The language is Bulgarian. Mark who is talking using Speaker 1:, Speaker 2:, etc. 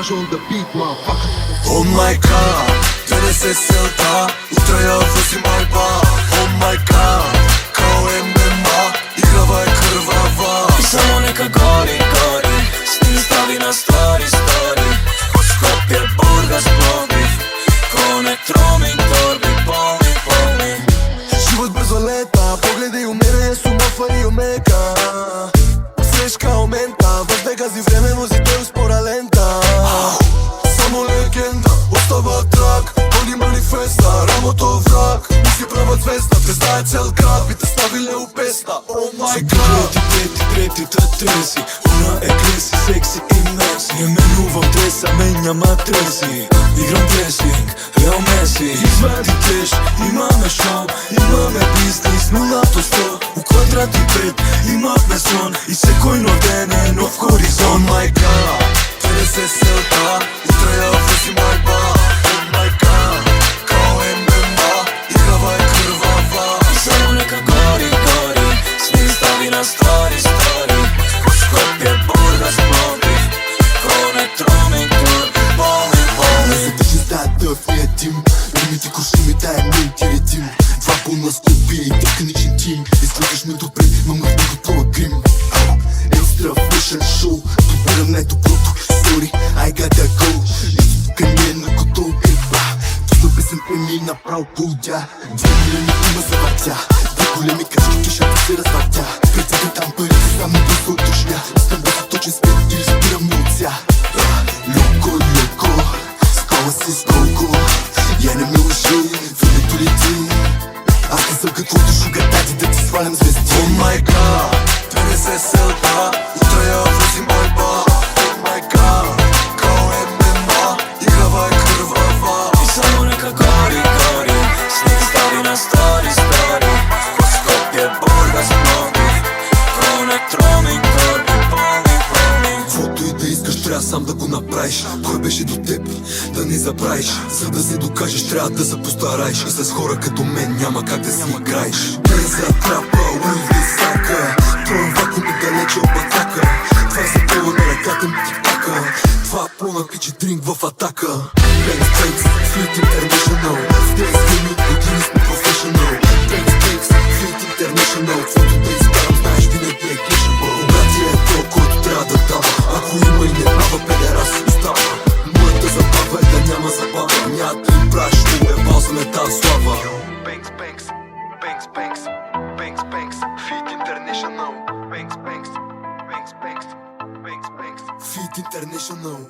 Speaker 1: Raj on the beat, motherfucker.
Speaker 2: Oh my god, денес е селта, утре я взимай ба. Oh my god, kao MMA, играва е кървава.
Speaker 3: И само нека гори, гори, сни стави на стори, стори. Скопje, Бургас, Пловдив, Конект, роуминг, торби, полни, полни.
Speaker 2: Живот бързо лета, погледай у мене, с умофа и омека. Fresh kao menta, в Вегаси време музите успора лента. Само легенда, остава трак, пълни манифеста, рамото враг. Мисли права звезда, те знае цел град, би те ставили у песна. Oh my god.
Speaker 3: Трети, треси, una е клеси, секси и меси. Не менувам треса, мен няма треси. Играм тресинг, Реал Меси. Извади кеш, имаме шоу, имаме бизнес, 0-100. У квадрат и 5, имахме сон. И секой нов ден е нов хоризонт.
Speaker 2: Oh my god, денес е селта, утре я взимай ба. Oh my god, kao MMA, играва е кървава.
Speaker 3: И само нека гори, гори, сни стави на стори, стори. Скопje, Бургас, Пловдив, Конект, роуминг, торби, полни, полни.
Speaker 2: Не се държи с тая дъв, ние тим. Римите крушими, тая мен ти редим. Два пълна скопи и техничен тим. Изглеждаш ме добре, мамах не готова грим. Екстра фешън шоу, добирам най-доброто. Sorry, I gotta go. Тука не е на готово гриба. Пусна песента ми направо полудя. 2 големи има завъртя. 2 големи крачки кишата се развъртя. Преди там парите само да се уточня. Стам да се точен спет или спирам на отця. Люко, люко, скола си с колко. Я не ме лъжи, времето лети. Аз не съм каквото шугар дади да ти свалям звезди. Oh my god, денес е селта, утре я взимай ба. Oh my god, kao MMA, играва е кървава.
Speaker 3: И само нека гори, гори, сни стави на стори, стори. Скопje, Бургас, Пловдив, Конект, роуминг, торби, полни, полни.
Speaker 2: Каквото и да искаш, трябва сам да го направиш. Кой беше до теб, да не забравиш. За да се докажеш, трябва да се постараеш. И с хора като мен няма как да си играеш. Бреза, трапа, Уилви, Сака. Троен вакуум и далече от батака. Това за тело на ръката ми тик-така. Това пълна пичи дринк в атака. Бенкс, Бенкс, Флит Интернешнъл. В тези филми от години сме професионал. Бенкс, Бенкс, Флит Интернешнъл. Каквото да изкарам, знаеш, винаги е гешъбъл. Обратия е то, който трябва да дава. Ако има и не права, педерас остава. Моята забава е да няма забава. Няма да им правиш, но е ползваме тази слава. Бенкс, Бенкс, Бенкс, Бенкс, Бенкс, Бенкс, Фит Интернешнъл. Бенкс, Бенкс, Бенкс, Бенкс, Бенкс, Бенкс, Фит Интернешнъл.